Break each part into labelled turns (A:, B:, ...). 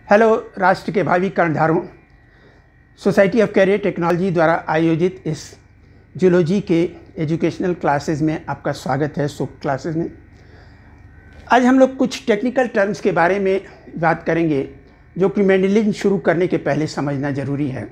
A: Hello राष्ट्र के भावी कर्णधारों, सोसाइटी ऑफ कैरियर टेक्नोलॉजी द्वारा आयोजित इस जूलॉजी के एजुकेशनल क्लासेस में आपका स्वागत है। सुख क्लासेस में आज हम लोग कुछ टेक्निकल टर्म्स के बारे में बात करेंगे जो कि मेंडलिज्म शुरू करने के पहले समझना ज़रूरी है।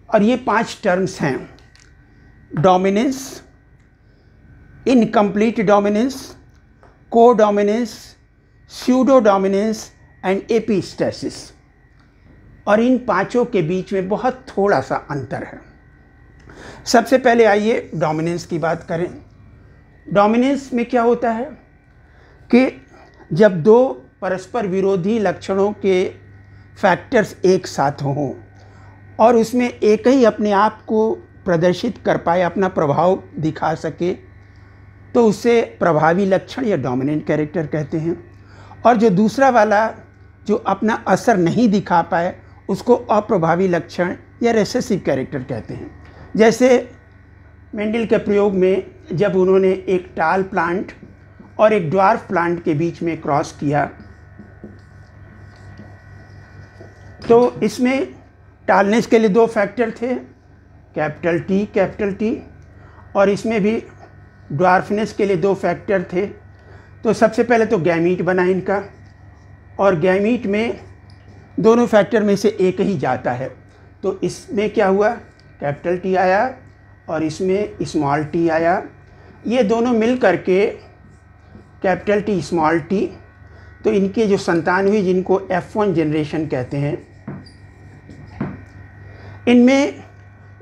A: और ये 5 टर्म्स हैं: डोमिनेंस, इनकम्प्लीट डोमिनेंस, को dominance, pseudo dominance and epistasis. और इन पांचों के बीच में बहुत थोड़ा सा अंतर है। सबसे पहले आइए डोमिनेंस की बात करें। डोमिनेंस में क्या होता है कि जब दो परस्पर विरोधी लक्षणों के फैक्टर्स एक साथ हों और उसमें एक ही अपने आप को प्रदर्शित कर पाए, अपना प्रभाव दिखा सके, तो उसे प्रभावी लक्षण या डोमिनेंट कैरेक्टर कहते हैं। और जो दूसरा वाला जो अपना असर नहीं दिखा पाए उसको अप्रभावी लक्षण या रिसेसिव कैरेक्टर कहते हैं। जैसे मेंडल के प्रयोग में जब उन्होंने एक टाल प्लांट और एक ड्वार्फ प्लांट के बीच में क्रॉस किया, तो इसमें टालनेस के लिए 2 फैक्टर थे, कैपिटल टी, और इसमें भी ड्वार्फनेस के लिए 2 फैक्टर थे। तो सबसे पहले तो गैमीट बना इनका, और गैमीट में दोनों फैक्टर में से एक ही जाता है। तो इसमें क्या हुआ, कैपिटल टी आया और इसमें स्मॉल टी आया। ये दोनों मिल करके कैपिटल टी स्मॉल टी, तो इनके जो संतान हुई जिनको F1 जनरेशन कहते हैं, इनमें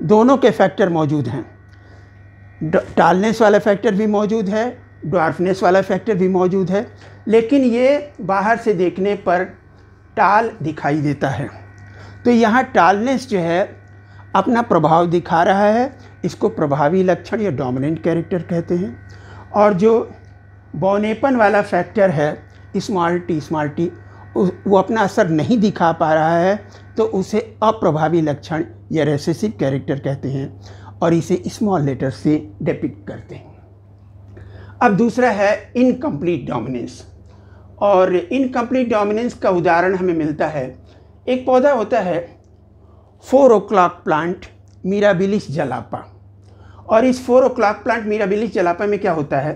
A: दोनों के फैक्टर मौजूद हैं। टालनेस वाला फैक्टर भी मौजूद है, ड्वार्फनेस वाला फैक्टर भी मौजूद है, लेकिन ये बाहर से देखने पर टाल दिखाई देता है। तो यहाँ टालनेस जो है अपना प्रभाव दिखा रहा है, इसको प्रभावी लक्षण या डोमिनेंट कैरेक्टर कहते हैं। और जो बौनेपन वाला फैक्टर है स्मॉल टी, वो अपना असर नहीं दिखा पा रहा है, तो उसे अप्रभावी लक्षण या रिसेसिव कैरेक्टर कहते हैं और इसे स्मॉल लेटर से डिपिक्ट करते हैं। अब दूसरा है इनकम्प्लीट डोमिनेंस। और इनकम्प्लीट डोमिनेंस का उदाहरण हमें मिलता है, एक पौधा होता है 4 o'clock प्लांट मिराबिलिस जलापा। और इस 4 o'clock प्लांट मिराबिलिस जलापा में क्या होता है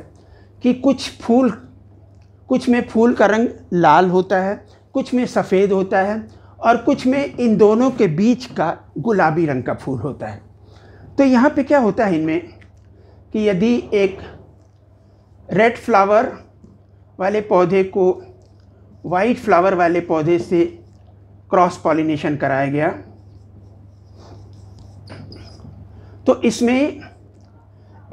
A: कि कुछ में फूल का रंग लाल होता है, कुछ में सफ़ेद होता है, और कुछ में इन दोनों के बीच का गुलाबी रंग का फूल होता है। तो यहाँ पे क्या होता है इनमें कि यदि एक रेड फ्लावर वाले पौधे को वाइट फ्लावर वाले पौधे से क्रॉस पॉलिनेशन कराया गया, तो इसमें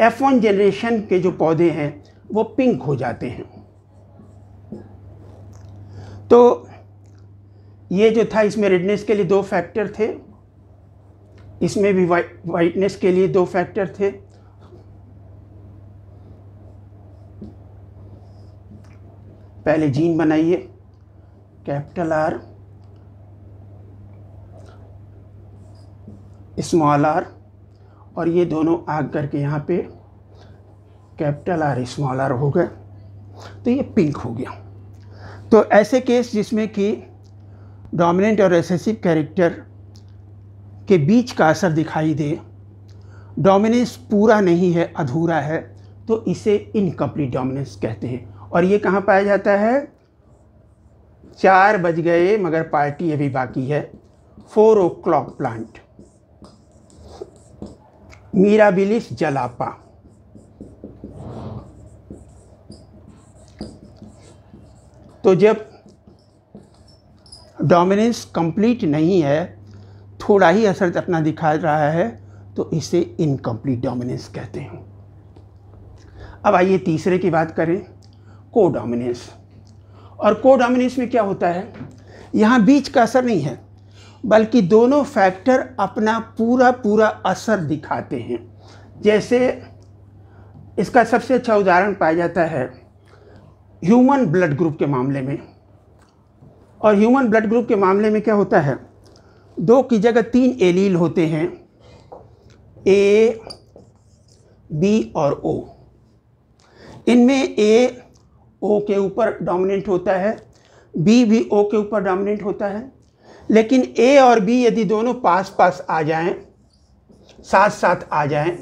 A: F1 जनरेशन के जो पौधे हैं वो पिंक हो जाते हैं। तो ये जो था, इसमें रेडनेस के लिए 2 फैक्टर थे, इसमें भी वाइटनेस के लिए 2 फैक्टर थे। पहले जीन बनाइए, कैपिटल R स्मॉल r, और ये दोनों आग करके यहाँ पे कैपिटल R स्मॉल r हो गए, तो ये पिंक हो गया। तो ऐसे केस जिसमें कि डोमिनेंट और रिसेसिव कैरेक्टर के बीच का असर दिखाई दे, डोमिनेंस पूरा नहीं है, अधूरा है, तो इसे इनकम्प्लीट डोमिनेंस कहते हैं। और ये कहाँ पाया जाता है? 4 बज गए मगर पार्टी अभी बाकी है, 4 o'clock प्लांट मिराबिलिस जलापा। तो जब डोमिनेंस कंप्लीट नहीं है, थोड़ा ही असर अपना दिखा रहा है, तो इसे इनकम्प्लीट डोमिनेंस कहते हैं। अब आइए तीसरे की बात करें, कोडोमिनेंस। और कोडोमिनेंस में क्या होता है, यहाँ बीच का असर नहीं है, बल्कि दोनों फैक्टर अपना पूरा असर दिखाते हैं। जैसे इसका सबसे अच्छा उदाहरण पाया जाता है ह्यूमन ब्लड ग्रुप के मामले में। और ह्यूमन ब्लड ग्रुप के मामले में क्या होता है, 2 की जगह 3 एलील होते हैं, A, B और O। इनमें A O के ऊपर डोमिनेंट होता है, बी भी ओ के ऊपर डोमिनेंट होता है, लेकिन ए और बी यदि दोनों पास पास आ जाएं, साथ साथ आ जाएं,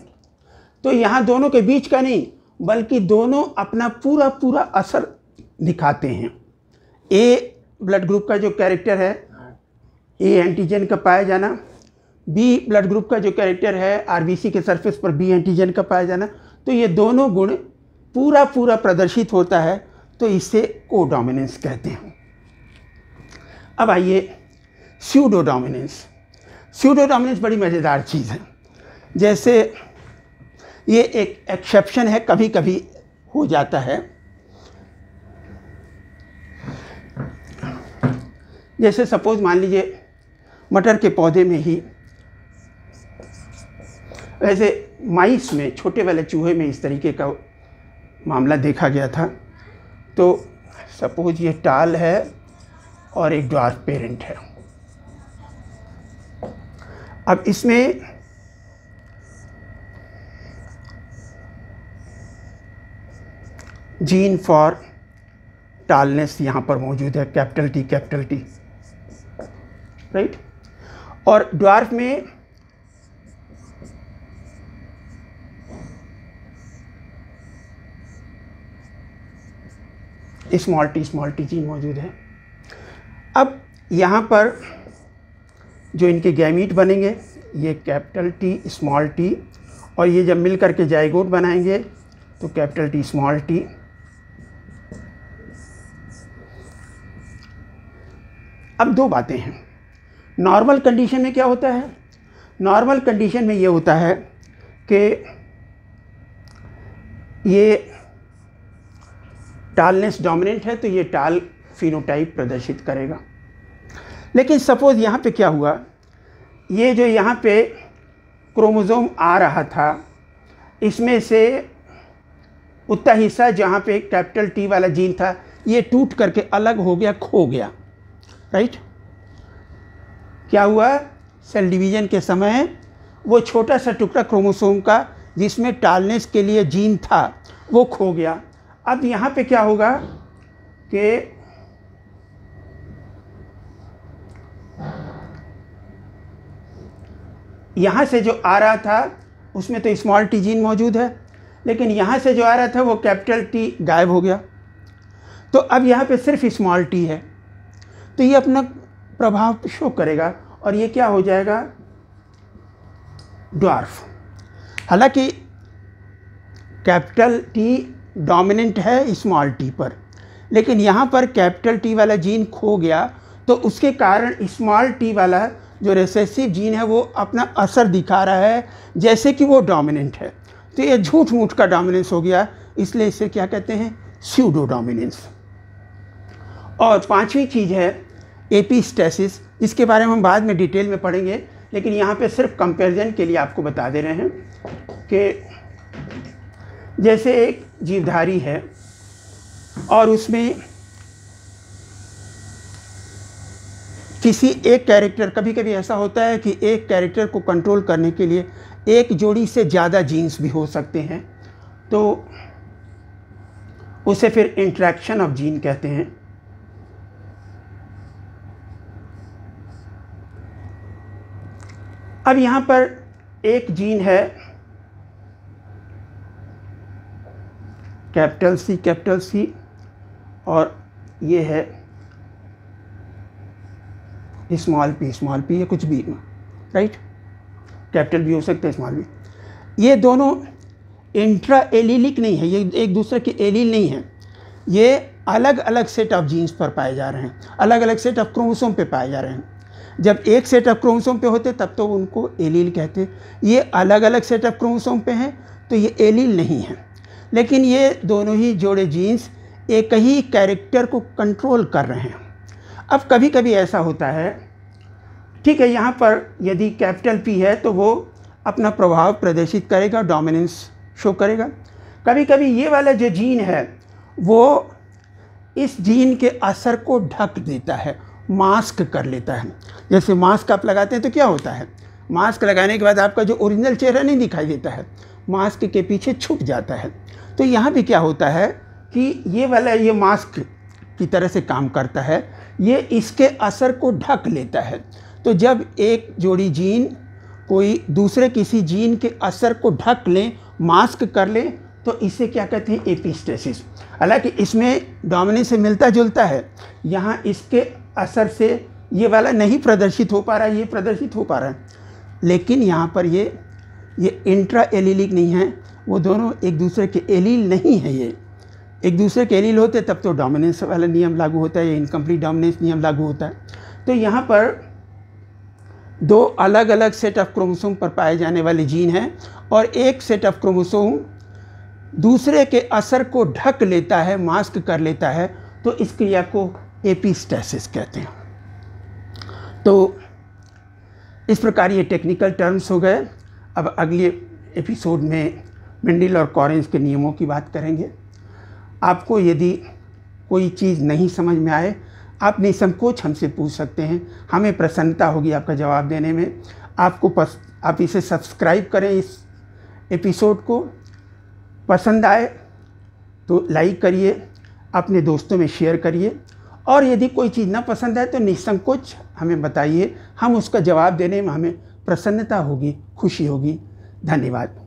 A: तो यहाँ दोनों के बीच का नहीं बल्कि दोनों अपना पूरा पूरा असर दिखाते हैं। ए ब्लड ग्रुप का जो कैरेक्टर है ए एंटीजन का पाया जाना, बी ब्लड ग्रुप का जो कैरेक्टर है आरबीसी के सरफेस पर बी एंटीजन का पाया जाना, तो ये दोनों गुण पूरा पूरा प्रदर्शित होता है, तो इसे कोडोमिनेंस कहते हैं। अब आइए स्यूडो डोमिनेंस। स्यूडो डोमिनेंस बड़ी मज़ेदार चीज़ है। जैसे ये एक एक्सेप्शन है, कभी कभी हो जाता है। जैसे सपोज मान लीजिए मटर के पौधे में ही, वैसे माइस में, छोटे वाले चूहे में इस तरीके का मामला देखा गया था। तो सपोज ये टाल है और एक ड्वार्फ पेरेंट है। अब इसमें जीन फॉर टालनेस यहाँ पर मौजूद है, कैपिटल टी, राइट। और ड्वार्फ में स्मॉल टी जीन मौजूद है। अब यहाँ पर जो इनके गैमीट बनेंगे ये कैपिटल टी स्मॉल टी, और ये जब मिल करके जाइगोट बनाएंगे तो कैपिटल टी स्मॉल टी। अब दो बातें हैं। नॉर्मल कंडीशन में क्या होता है? नॉर्मल कंडीशन में ये होता है कि ये टालनेस डोमिनेंट है तो ये टाल फिनोटाइप प्रदर्शित करेगा। लेकिन सपोज यहाँ पे क्या हुआ, ये जो यहाँ पे क्रोमोसोम आ रहा था इसमें से उतना हिस्सा जहाँ पे कैपिटल टी वाला जीन था ये टूट करके अलग हो गया, खो गया, राइट। क्या हुआ? सेल डिवीजन के समय वो छोटा सा टुकड़ा क्रोमोसोम का जिसमें टालनेस के लिए जीन था वो खो गया। अब यहाँ पे क्या होगा कि यहाँ से जो आ रहा था उसमें तो स्मॉल टी जीन मौजूद है, लेकिन यहाँ से जो आ रहा था वो कैपिटल टी गायब हो गया। तो अब यहाँ पे सिर्फ स्मॉल टी है, तो ये अपना प्रभाव शो करेगा और ये क्या हो जाएगा? ड्वार्फ। हालांकि कैपिटल टी डोमिनेंट है स्मॉल टी पर, लेकिन यहाँ पर कैपिटल टी वाला जीन खो गया तो उसके कारण स्मॉल टी वाला जो रिसेसिव जीन है वो अपना असर दिखा रहा है जैसे कि वो डोमिनेंट है। तो ये झूठ मूठ का डोमिनेंस हो गया, इसलिए इसे क्या कहते हैं? Pseudo dominance. और पांचवी चीज़ है एपिस्टेसिस, इसके बारे में हम बाद में डिटेल में पढ़ेंगे, लेकिन यहाँ पे सिर्फ कंपैरिजन के लिए आपको बता दे रहे हैं कि जैसे एक जीवधारी है और उसमें किसी एक कैरेक्टर, कभी कभी ऐसा होता है कि एक कैरेक्टर को कंट्रोल करने के लिए एक जोड़ी से ज़्यादा जीन्स भी हो सकते हैं, तो उसे फिर इंटरेक्शन ऑफ जीन कहते हैं। अब यहाँ पर एक जीन है कैपिटल सी और ये है स्मॉल पी, ये कुछ भी, राइट। कैपिटल भी हो सकता है, स्मॉल भी। ये दोनों इंट्रा एलिलिक नहीं है, ये एक दूसरे के एलील नहीं है, ये अलग अलग सेट ऑफ जीन्स पर पाए जा रहे हैं, अलग अलग सेट ऑफ क्रोमोसोम पे पाए जा रहे हैं। जब एक सेट ऑफ क्रोमोसोम पे होते तब तो उनको एलील कहते हैं, ये अलग अलग सेट ऑफ क्रोमोसोम पे हैं तो ये एलील नहीं है। लेकिन ये दोनों ही जोड़े जीन्स एक ही कैरेक्टर को कंट्रोल कर रहे हैं। अब कभी कभी ऐसा होता है, ठीक है, यहाँ पर यदि कैपिटल पी है तो वो अपना प्रभाव प्रदर्शित करेगा, डोमिनेंस शो करेगा। कभी कभी ये वाला जो जीन है वो इस जीन के असर को ढक देता है, मास्क कर लेता है। जैसे मास्क आप लगाते हैं तो क्या होता है, मास्क लगाने के बाद आपका जो ओरिजिनल चेहरा नहीं दिखाई देता है, मास्क के पीछे छुप जाता है। तो यहाँ भी क्या होता है कि ये वाला ये मास्क की तरह से काम करता है, ये इसके असर को ढक लेता है। तो जब एक जोड़ी जीन कोई दूसरे किसी जीन के असर को ढक लें, मास्क कर लें, तो इसे क्या कहते हैं, एपिस्टेसिस। हालांकि इसमें डोमिनेंस से मिलता जुलता है, यहाँ इसके असर से ये वाला नहीं प्रदर्शित हो पा रहा है, ये प्रदर्शित हो पा रहा है, लेकिन यहाँ पर ये इंट्रा एलीलिक नहीं है, वो दोनों एक दूसरे के एलील नहीं है। ये एक दूसरे के एलील होते तब तो डोमिनेंस वाला नियम लागू होता है, या इनकम्प्लीट डोमिनेंस नियम लागू होता है। तो यहाँ पर दो अलग अलग सेट ऑफ क्रोमोसोम पर पाए जाने वाले जीन हैं, और एक सेट ऑफ क्रोमोसोम दूसरे के असर को ढक लेता है, मास्क कर लेता है, तो इस क्रिया को एपिस्टेसिस कहते हैं। तो इस प्रकार ये टेक्निकल टर्म्स हो गए। अब अगले एपिसोड में मेंडल और कॉरेंज के नियमों की बात करेंगे। आपको यदि कोई चीज़ नहीं समझ में आए, आप निसंकोच हमसे पूछ सकते हैं, हमें प्रसन्नता होगी आपका जवाब देने में। आप इसे सब्सक्राइब करें, इस एपिसोड को पसंद आए तो लाइक करिए, अपने दोस्तों में शेयर करिए, और यदि कोई चीज़ ना पसंद आए तो निसंकोच हमें बताइए, हम उसका जवाब देने में हमें प्रसन्नता होगी, खुशी होगी। धन्यवाद।